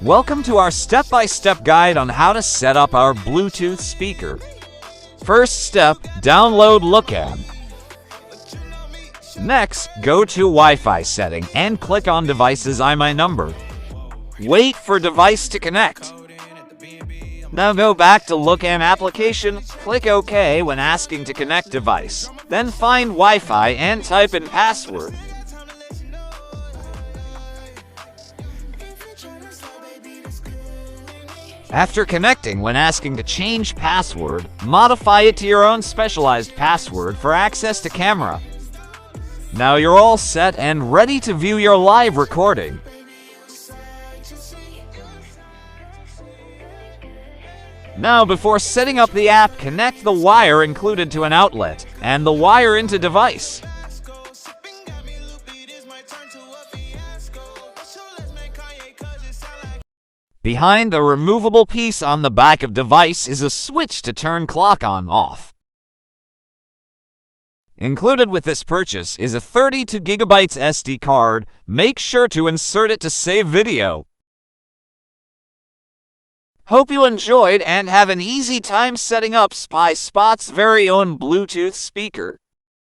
Welcome to our step-by-step guide on how to set up our Bluetooth speaker. First step, download Lookamp. Next, go to Wi-Fi setting and click on Devices IMEI number. Wait for device to connect. Now go back to Lookamp application, click OK when asking to connect device. Then find Wi-Fi and type in password. After connecting, when asking to change password, modify it to your own specialized password for access to camera. Now you're all set and ready to view your live recording. Now, before setting up the app, connect the wire included to an outlet and the wire into device. Behind the removable piece on the back of device is a switch to turn clock on/off. Included with this purchase is a 32 GB SD card. Make sure to insert it to save video. Hope you enjoyed and have an easy time setting up SpySpot's very own Bluetooth speaker.